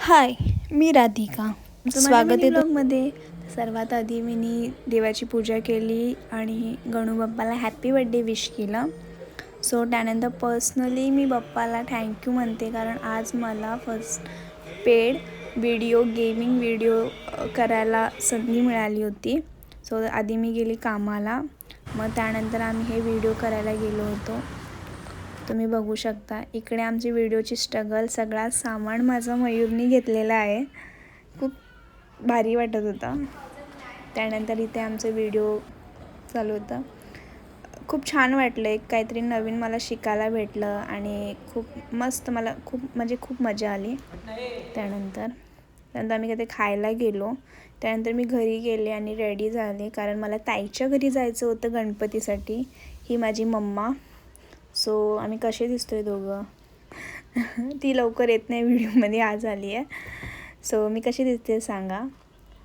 हाय, मी राधिका. स्वागत आहे ब्लॉगमध्ये. सर्वात आधी मी देवाची पूजा केली आणि गणू बाप्पाला हॅपी बर्थडे विश केला. सो त्यानंतर पर्सनली मी बाप्पाला थँक्यू म्हणते, कारण आज मला फर्स्ट पेड गेमिंग व्हिडिओ करायला संधी मिळाली होती. सो आधी मी गेली कामाला, मग त्यानंतर आम्ही हे व्हिडिओ करायला गेलो होतो. तुम्ही बघू शकता इकडे आमची व्हिडिओची स्ट्रगल. सगळा सामान माझा मयूरनी घेतलेला आहे. खूप भारी वाटत होता. त्यानंतर इथे आमचं व्हिडिओ चालू होता. खूप छान वाटलं. एक काहीतरी नवीन मला शिकायला भेटलं आणि खूप मस्त, मला खूप मजा आली. त्यानंतर आम्ही कधी खायला गेलो. त्यानंतर मी घरी गेले आणि रेडी झाले, कारण मला ताईच्या घरी जायचं होतं गणपतीसाठी. ही माझी मम्मा. सो आम्ही कसे दिसतोय दोघं. ती लवकर येत नाही व्हिडिओमध्ये, आज आली आहे. सो मी कशी दिसते सांगा.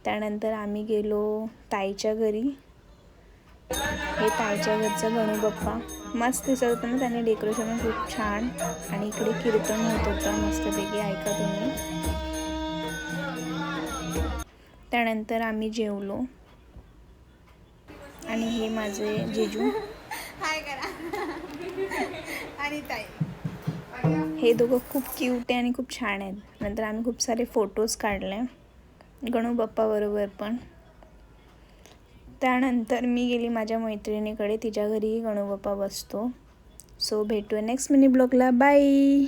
त्यानंतर आम्ही गेलो ताईच्या घरी. हे ताईच्या घरचं गणू बाप्पा मस्त दिसत होतं ना. त्याने डेकोरेशन खूप छान. आणि इकडे कीर्तन होत होतं मस्तपैकी, ऐका तुम्ही. त्यानंतर आम्ही जेवलो आणि हे माझे जिजू आणि ताई, हे दोघं खूप क्यूट आहे आणि खूप छान आहेत. नंतर आम्ही खूप सारे फोटोज काढले गणू बाप्पा बरोबर पण. त्यानंतर मी गेली माझ्या मैत्रिणीकडे, तिच्या घरी गणू बाप्पा बसतो. सो भेटूया नेक्स्ट मिनी ब्लॉगला. बाय.